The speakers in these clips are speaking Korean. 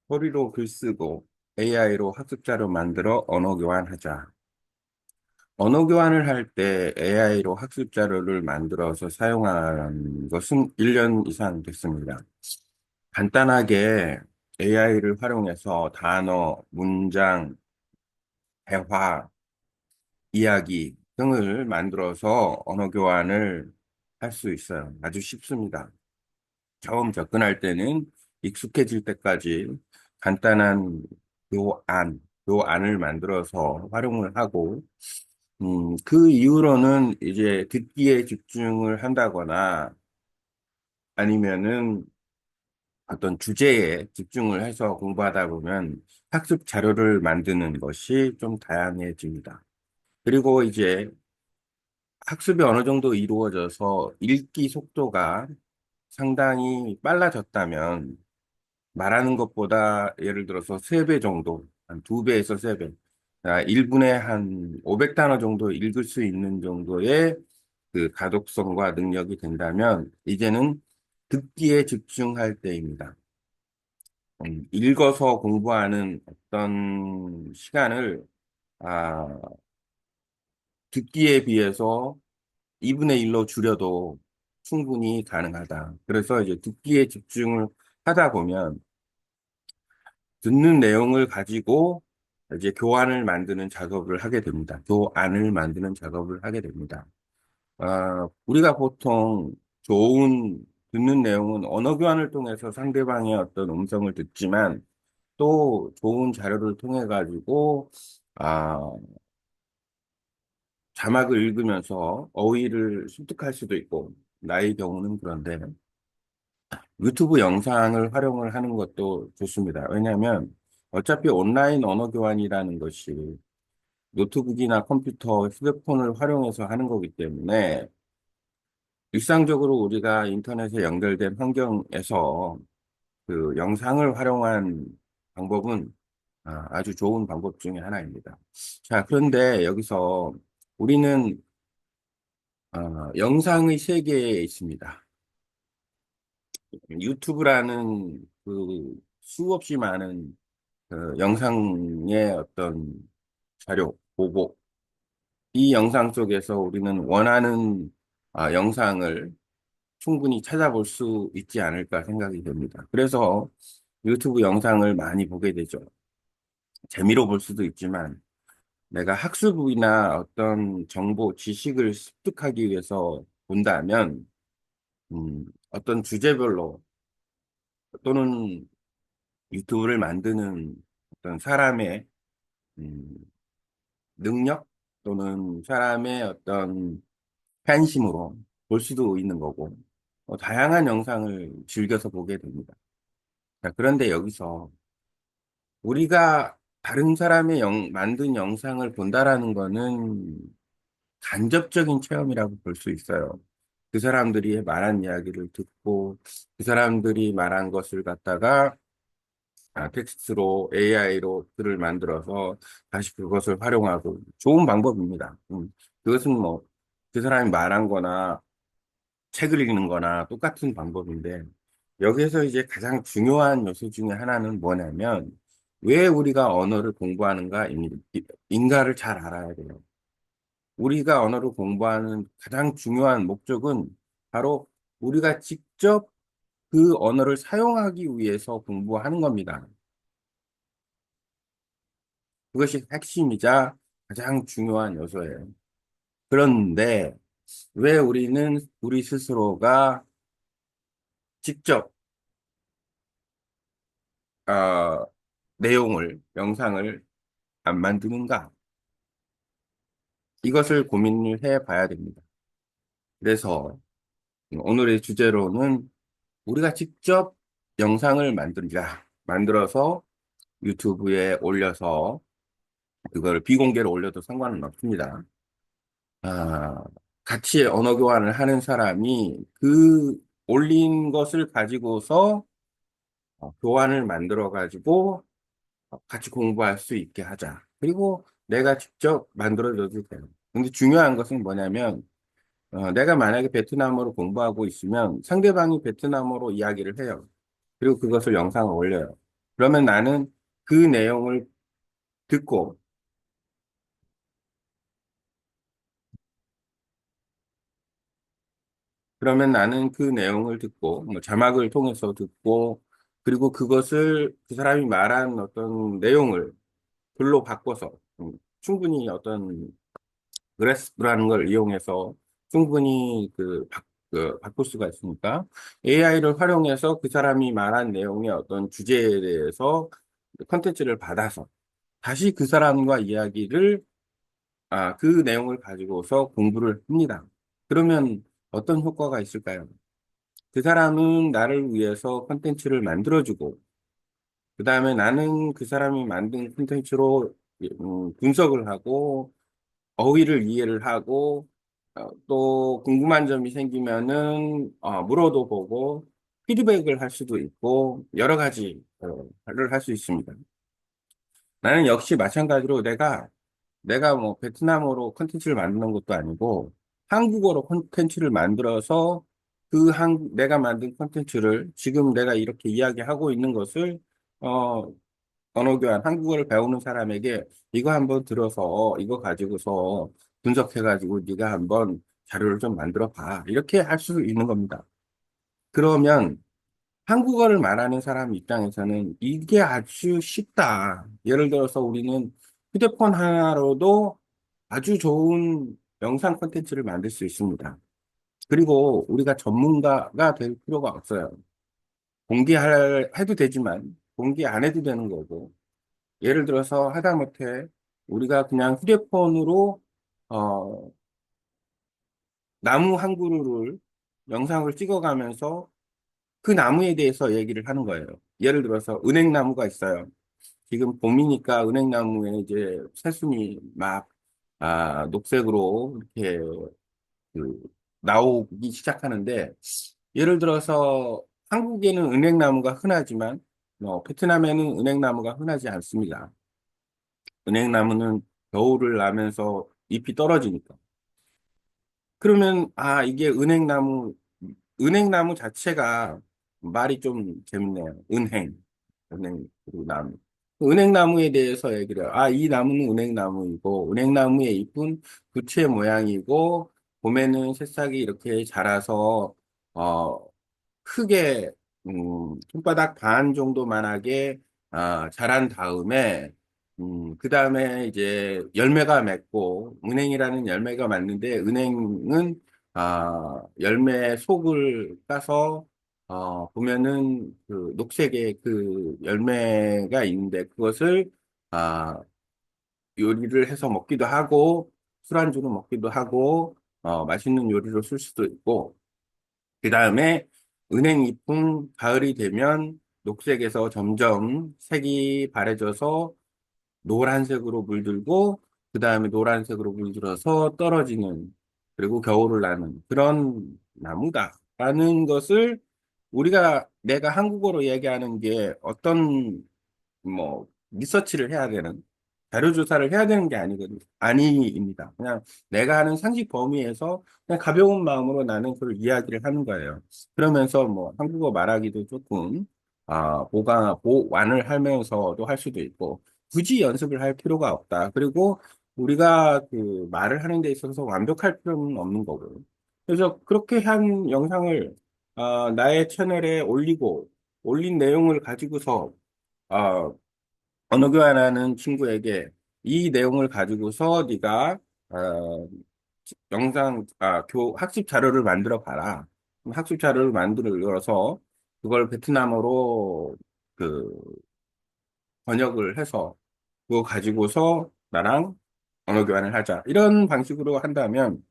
소리로 글 쓰고 AI로 학습 자료 만들어 언어 교환하자. 언어 교환을 할 때 AI로 학습 자료를 만들어서 사용하는 것은 1년 이상 됐습니다. 간단하게 AI를 활용해서 단어, 문장, 대화, 이야기 등을 만들어서 언어 교환을 할 수 있어요. 아주 쉽습니다. 처음 접근할 때는 익숙해질 때까지 간단한 요안을 만들어서 활용을 하고, 그 이후로는 이제 듣기에 집중을 한다거나 아니면은 어떤 주제에 집중을 해서 공부하다 보면 학습 자료를 만드는 것이 좀 다양해집니다. 그리고 이제 학습이 어느 정도 이루어져서 읽기 속도가 상당히 빨라졌다면 말하는 것보다 예를 들어서 3배 정도, 한 2배에서 3배, 1분에 한 500단어 정도 읽을 수 있는 정도의 그 가독성과 능력이 된다면 이제는 듣기에 집중할 때입니다. 읽어서 공부하는 어떤 시간을 아, 듣기에 비해서 2분의 1로 줄여도 충분히 가능하다. 그래서 이제 듣기에 집중을 하다 보면 듣는 내용을 가지고 이제 교환을 만드는 작업을 하게 됩니다. 교안을 만드는 작업을 하게 됩니다. 우리가 보통 좋은 듣는 내용은 언어 교환을 통해서 상대방의 어떤 음성을 듣지만 또 좋은 자료를 통해 가지고 아, 자막을 읽으면서 어휘를 습득할 수도 있고 나의 경우는 그런데 유튜브 영상을 활용을 하는 것도 좋습니다. 왜냐하면 어차피 온라인 언어 교환이라는 것이 노트북이나 컴퓨터, 휴대폰을 활용해서 하는 거기 때문에 일상적으로 우리가 인터넷에 연결된 환경에서 그 영상을 활용한 방법은 아주 좋은 방법 중에 하나입니다. 자, 그런데 여기서 우리는 영상의 세계에 있습니다. 유튜브라는 그 수없이 많은 그 영상의 어떤 자료, 보고, 이 영상 속에서 우리는 원하는 영상을 충분히 찾아볼 수 있지 않을까 생각이 됩니다. 그래서 유튜브 영상을 많이 보게 되죠. 재미로 볼 수도 있지만 내가 학습이나 어떤 정보, 지식을 습득하기 위해서 본다면 어떤 주제별로 또는 유튜브를 만드는 어떤 사람의 음, 능력 또는 사람의 어떤 팬심으로 볼 수도 있는 거고 다양한 영상을 즐겨서 보게 됩니다. 자, 그런데 여기서 우리가 다른 사람의 만든 영상을 본다라는 거는 간접적인 체험이라고 볼 수 있어요. 그 사람들이 말한 이야기를 듣고 그 사람들이 말한 것을 갖다가 텍스트로 AI로 글을 만들어서 다시 그것을 활용하고 좋은 방법입니다. 그것은 뭐 그 사람이 말한 거나 책을 읽는 거나 똑같은 방법인데 여기에서 이제 가장 중요한 요소 중에 하나는 뭐냐면 왜 우리가 언어를 공부하는가 인가를 잘 알아야 돼요. 우리가 언어를 공부하는 가장 중요한 목적은 바로 우리가 직접 그 언어를 사용하기 위해서 공부하는 겁니다. 그것이 핵심이자 가장 중요한 요소예요. 그런데 왜 우리는 우리 스스로가 직접 어, 영상을 안 만드는가? 이것을 고민을 해 봐야 됩니다. 그래서 오늘의 주제로는 우리가 직접 영상을 만들어서 유튜브에 올려서 그걸 비공개로 올려도 상관은 없습니다. 아, 같이 언어 교환을 하는 사람이 그 올린 것을 가지고서 교환을 만들어 가지고 같이 공부할 수 있게 하자. 그리고 내가 직접 만들어줘도 돼요. 근데 중요한 것은 뭐냐면 내가 만약에 베트남어로 공부하고 있으면 상대방이 베트남어로 이야기를 해요. 그리고 그것을 영상을 올려요. 그러면 나는 그 내용을 듣고, 그러면 나는 그 내용을 듣고, 뭐 자막을 통해서 듣고, 그리고 그것을 그 사람이 말한 어떤 내용을 글로 바꿔서 충분히 어떤 그래스라는 걸 이용해서 충분히 바꿀 수가 있으니까 AI를 활용해서 그 사람이 말한 내용의 어떤 주제에 대해서 컨텐츠를 받아서 다시 그 사람과 이야기를 그 내용을 가지고서 공부를 합니다. 그러면 어떤 효과가 있을까요? 그 사람은 나를 위해서 컨텐츠를 만들어주고 그 다음에 나는 그 사람이 만든 콘텐츠로 분석을 하고 어휘를 이해를 하고 또 궁금한 점이 생기면은 물어도 보고 피드백을 할 수도 있고 여러 가지를 할 수 있습니다. 나는 역시 마찬가지로 내가 뭐 베트남어로 콘텐츠를 만드는 것도 아니고 한국어로 콘텐츠를 만들어서 내가 만든 콘텐츠를 지금 내가 이렇게 이야기하고 있는 것을 어, 언어 교환, 한국어를 배우는 사람에게 이거 한번 들어서 이거 가지고서 분석해가지고 네가 한번 자료를 좀 만들어 봐. 이렇게 할 수 있는 겁니다. 그러면 한국어를 말하는 사람 입장에서는 이게 아주 쉽다. 예를 들어서 우리는 휴대폰 하나로도 아주 좋은 영상 콘텐츠를 만들 수 있습니다. 그리고 우리가 전문가가 될 필요가 없어요. 해도 되지만 공개 안 해도 되는 거고. 예를 들어서 하다못해 우리가 그냥 휴대폰으로 어, 나무 한 그루를 영상을 찍어가면서 그 나무에 대해서 얘기를 하는 거예요. 예를 들어서 은행나무가 있어요. 지금 봄이니까 은행나무에 이제 새순이 막 녹색으로 이렇게 그 나오기 시작하는데 예를 들어서 한국에는 은행나무가 흔하지만 베트남에는 은행나무가 흔하지 않습니다. 은행나무는 겨울을 나면서 잎이 떨어지니까. 그러면, 이게 은행나무 자체가 말이 좀 재밌네요. 그리고 나무. 은행나무에 대해서 얘기를 해요. 이 나무는 은행나무이고, 은행나무의 잎은 부채 모양이고, 봄에는 새싹이 이렇게 자라서, 어, 크게 손바닥 반 정도만하게 자란 다음에 그 다음에 이제 열매가 맺고 은행이라는 열매가 맺는데 은행은 열매 속을 까서 보면은 그 녹색의 그 열매가 있는데 그것을 아, 요리를 해서 먹기도 하고 술안주로 먹기도 하고 맛있는 요리로 쓸 수도 있고 그 다음에 은행잎은 가을이 되면 녹색에서 점점 색이 바래져서 노란색으로 물들고 그 다음에 노란색으로 물들어서 떨어지는 그리고 겨울을 나는 그런 나무다라는 것을 내가 한국어로 얘기하는 게 어떤 리서치를 해야 되는, 자료 조사를 해야 되는 게 아니입니다. 그냥 내가 하는 상식 범위에서 그냥 가벼운 마음으로 나는 그걸 이야기를 하는 거예요. 그러면서 뭐 한국어 말하기도 조금, 보완을 하면서도 할 수도 있고, 굳이 연습을 할 필요가 없다. 그리고 우리가 그 말을 하는 데 있어서 완벽할 필요는 없는 거고. 그래서 그렇게 한 영상을, 나의 채널에 올린 내용을 가지고서, 아, 언어 교환하는 친구에게 이 내용을 가지고서 네가 학습 자료를 만들어 봐라. 학습 자료를 만들어서 그걸 베트남어로 그 번역을 해서 그거 가지고서 나랑 언어 교환을 하자. 이런 방식으로 한다면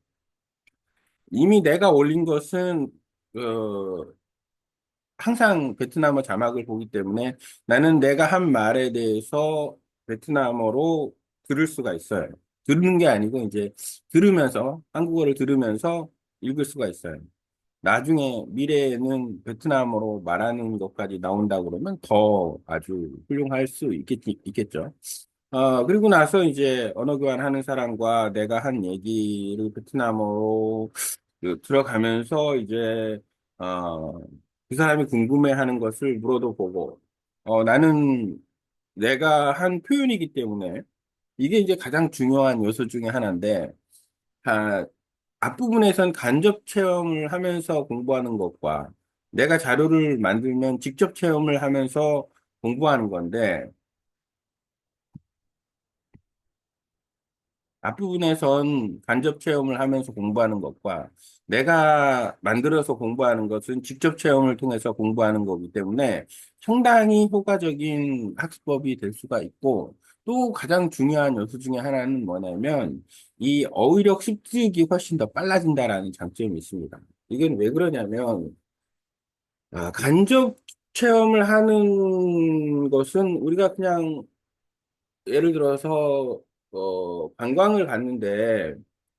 이미 내가 올린 것은 어, 항상 베트남어 자막을 보기 때문에 나는 내가 한 말에 대해서 베트남어로 들을 수가 있어요. 듣는 게 아니고 이제 한국어를 들으면서 읽을 수가 있어요. 나중에 미래에는 베트남어로 말하는 것까지 나온다 그러면 더 아주 훌륭할 수 있겠죠. 그리고 나서 이제 언어 교환하는 사람과 내가 한 얘기를 베트남어로 들어가면서 이제, 어, 그 사람이 궁금해하는 것을 물어도 보고, 나는 내가 한 표현이기 때문에 이게 이제 가장 중요한 요소 중에 하나인데, 아, 앞부분에선 간접 체험을 하면서 공부하는 것과 내가 자료를 만들면 직접 체험을 하면서 공부하는 건데, 앞부분에선 간접 체험을 하면서 공부하는 것과 내가 만들어서 공부하는 것은 직접 체험을 통해서 공부하는 거기 때문에 상당히 효과적인 학습법이 될 수가 있고 또 가장 중요한 요소 중에 하나는 뭐냐면 이 어휘력 습득이 훨씬 더 빨라진다라는 장점이 있습니다. 이건 왜 그러냐면 간접 체험을 하는 것은 우리가 그냥 예를 들어서 관광을 갔는데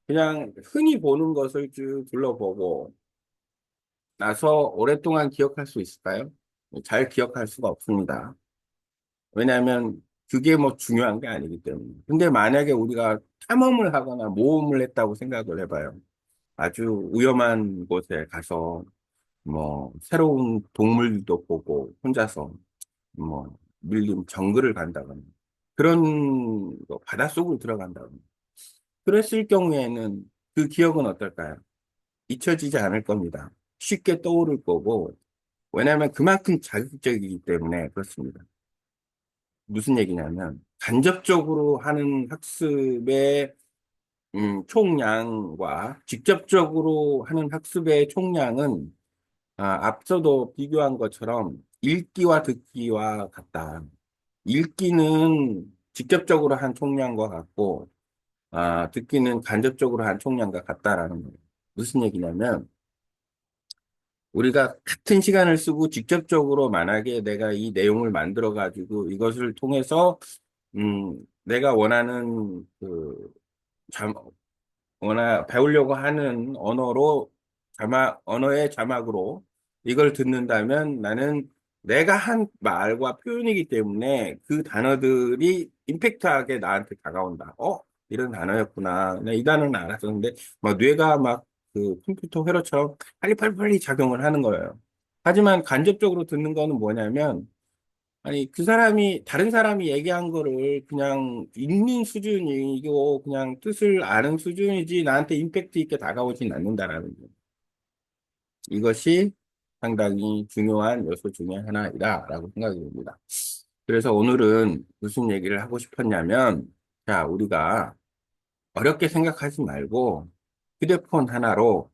그냥 흔히 보는 것을 쭉 둘러보고 나서 오랫동안 기억할 수 있을까요? 잘 기억할 수가 없습니다. 왜냐하면 그게 뭐 중요한 게 아니기 때문에. 근데 만약에 우리가 탐험을 하거나 모험을 했다고 생각을 해봐요. 아주 위험한 곳에 가서 뭐 새로운 동물도 보고 혼자서 뭐 밀림 정글을 간다거나 그런 바닷속으로 들어간다거나 그랬을 경우에는 그 기억은 어떨까요? 잊혀지지 않을 겁니다. 쉽게 떠오를 거고 왜냐하면 그만큼 자극적이기 때문에 그렇습니다. 무슨 얘기냐면 간접적으로 하는 학습의 총량과 직접적으로 하는 학습의 총량은 앞서도 비교한 것처럼 읽기와 듣기와 같다. 읽기는 직접적으로 한 총량과 같고, 듣기는 간접적으로 한 총량과 같다라는 거예요. 무슨 얘기냐면, 우리가 같은 시간을 쓰고 직접적으로 만약에 내가 이 내용을 만들어가지고 이것을 통해서, 내가 원하는 배우려고 하는 언어의 자막으로 이걸 듣는다면 나는 내가 한 말과 표현이기 때문에 그 단어들이 임팩트하게 나한테 다가온다. 이런 단어였구나. 이 단어는 알았었는데, 막 뇌가 막 그 컴퓨터 회로처럼 빨리빨리 작용을 하는 거예요. 하지만 간접적으로 듣는 거는 뭐냐면, 아니, 다른 사람이 얘기한 거를 그냥 읽는 수준이고, 그냥 뜻을 아는 수준이지, 나한테 임팩트 있게 다가오진 않는다라는 거. 이것이 상당히 중요한 요소 중에 하나이다라고 생각이 듭니다. 그래서 오늘은 무슨 얘기를 하고 싶었냐면, 자, 우리가 어렵게 생각하지 말고, 휴대폰 하나로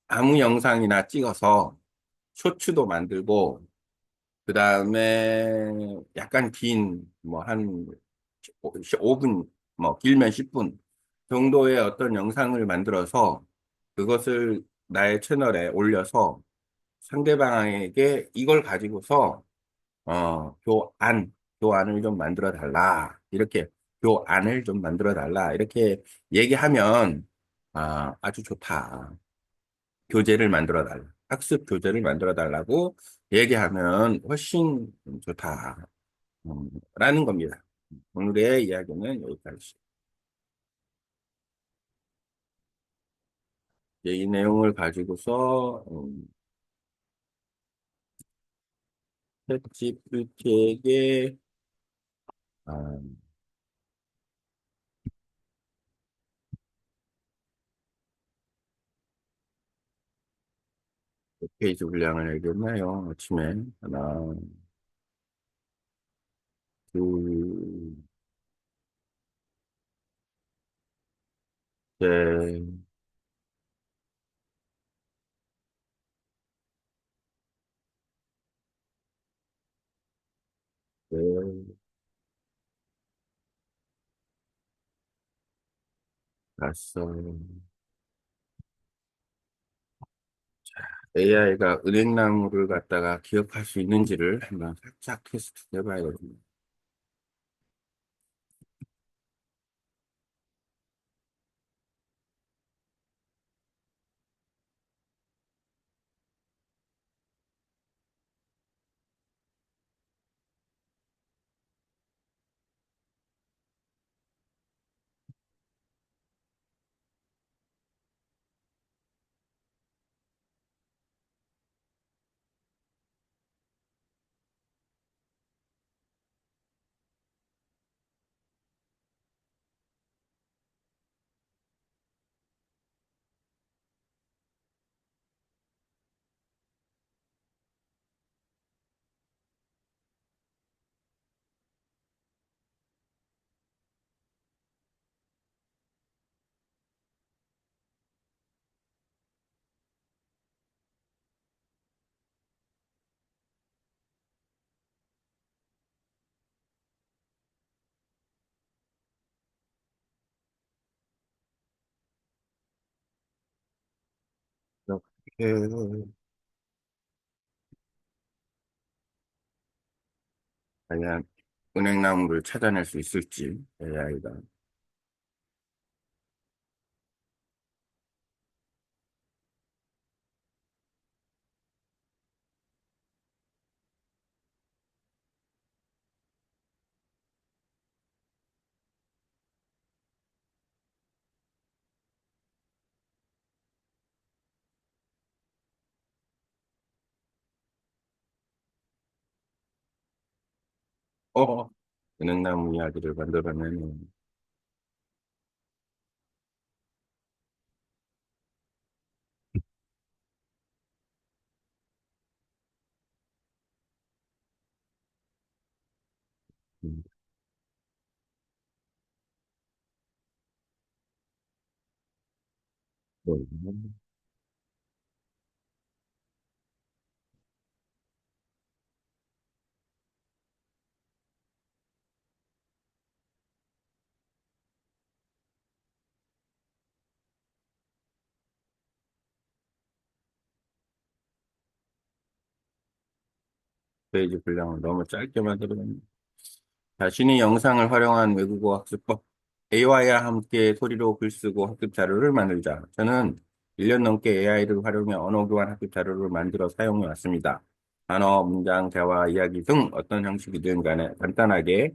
아무 영상이나 찍어서 쇼츠도 만들고, 그 다음에 약간 뭐, 한 5분, 뭐, 길면 10분 정도의 어떤 영상을 만들어서 그것을 나의 채널에 올려서 상대방에게 이걸 가지고서, 교안을 좀 만들어 달라. 이렇게, 교안을 좀 만들어 달라. 이렇게 얘기하면, 아주 좋다. 교재를 만들어 달라. 학습 교재를 만들어 달라고 얘기하면 훨씬 좋다. 라는 겁니다. 오늘의 이야기는 여기까지. 이제 이 내용을 가지고서 챗GPT에게 몇 페이지 분량을 얘기했나요? 아침에 하나, 둘, 셋, 넷, 다섯. AI가 은행나무를 갖다가 기억할 수 있는지를 한번 살짝 테스트 해봐야거든요. 과연 은행나무를 찾아낼 수 있을지 AI가. 어, 은행나무 이야기를 만들어내는. 음, 뭐, 페이지 분량을 너무 짧게 만들어냈네. 자신이 영상을 활용한 외국어 학습법. AI와 함께 소리로 글 쓰고 학습 자료를 만들자. 저는 1년 넘게 AI를 활용해 언어 교환 학습 자료를 만들어 사용해 왔습니다. 단어, 문장, 대화, 이야기 등 어떤 형식이든 간에 간단하게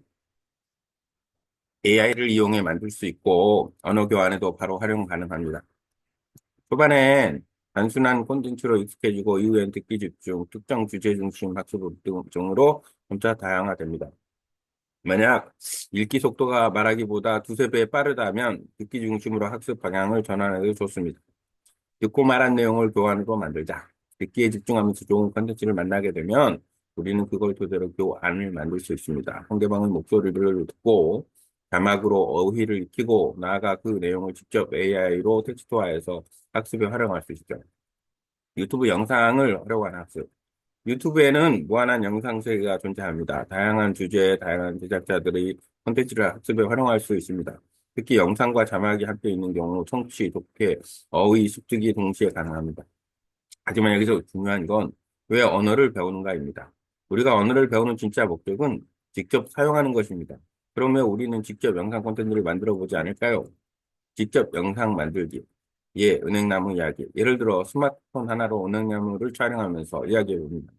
AI를 이용해 만들 수 있고 언어 교환에도 바로 활용 가능합니다. 초반엔 단순한 콘텐츠로 익숙해지고 이후엔 듣기 집중, 특정 주제 중심 학습 등으로 점차 다양화됩니다. 만약 읽기 속도가 말하기보다 두세 배 빠르다면 듣기 중심으로 학습 방향을 전환해도 좋습니다. 듣고 말한 내용을 교환으로 만들자. 듣기에 집중하면서 좋은 컨텐츠를 만나게 되면 우리는 그걸 토대로 교환을 만들 수 있습니다. 상대방의 목소리를 듣고 자막으로 어휘를 익히고 나아가 그 내용을 직접 AI로 텍스트화해서 학습에 활용할 수 있죠. 유튜브 영상을 활용한 학습. 유튜브에는 무한한 영상 세계가 존재합니다. 다양한 주제의 다양한 제작자들이 콘텐츠를 학습에 활용할 수 있습니다. 특히 영상과 자막이 함께 있는 경우 청취, 독해, 어휘, 습득이 동시에 가능합니다. 하지만 여기서 중요한 건 왜 언어를 배우는가입니다. 우리가 언어를 배우는 진짜 목적은 직접 사용하는 것입니다. 그러면 우리는 직접 영상 콘텐츠를 만들어 보지 않을까요? 직접 영상 만들기. 예, 은행나무 이야기. 예를 들어 스마트폰 하나로 은행나무를 촬영하면서 이야기해 봅니다.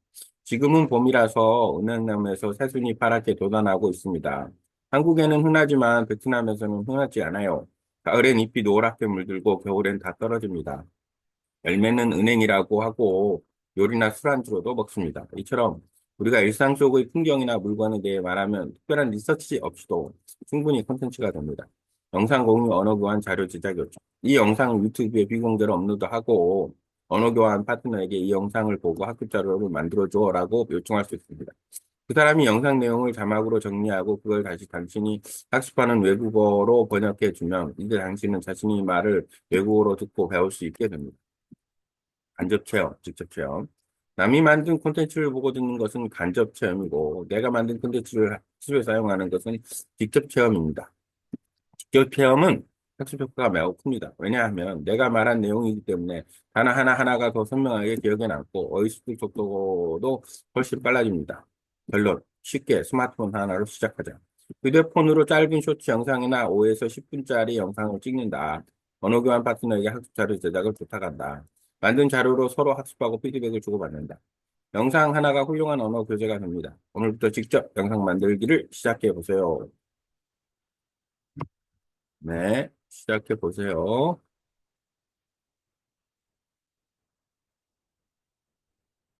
지금은 봄이라서 은행나무에서 새순이 파랗게 돋아나고 있습니다. 한국에는 흔하지만 베트남에서는 흔하지 않아요. 가을엔 잎이 노랗게 물들고 겨울엔 다 떨어집니다. 열매는 은행이라고 하고 요리나 술안주로도 먹습니다. 이처럼 우리가 일상 속의 풍경이나 물건에 대해 말하면 특별한 리서치 없이도 충분히 콘텐츠가 됩니다. 영상 공유, 언어 교환, 자료 제작 요청. 이 영상 유튜브에 비공개로 업로드하고 언어 교환 파트너에게 이 영상을 보고 학습 자료를 만들어줘라고 요청할 수 있습니다. 그 사람이 영상 내용을 자막으로 정리하고 그걸 다시 당신이 학습하는 외국어로 번역해 주면 이제 당신은 자신이 말을 외국어로 듣고 배울 수 있게 됩니다. 간접 체험, 직접 체험. 남이 만든 콘텐츠를 보고 듣는 것은 간접 체험이고, 내가 만든 콘텐츠를 학습에 사용하는 것은 직접 체험입니다. 직접 체험은 학습 효과가 매우 큽니다. 왜냐하면 내가 말한 내용이기 때문에 단어 하나하나가 더 선명하게 기억에 남고 어휘습득 속도도 훨씬 빨라집니다. 결론, 쉽게 스마트폰 하나로 시작하자. 휴대폰으로 짧은 쇼츠 영상이나 5에서 10분짜리 영상을 찍는다. 언어 교환 파트너에게 학습 자료 제작을 부탁한다. 만든 자료로 서로 학습하고 피드백을 주고받는다. 영상 하나가 훌륭한 언어 교재가 됩니다. 오늘부터 직접 영상 만들기를 시작해 보세요. 네, 시작해 보세요.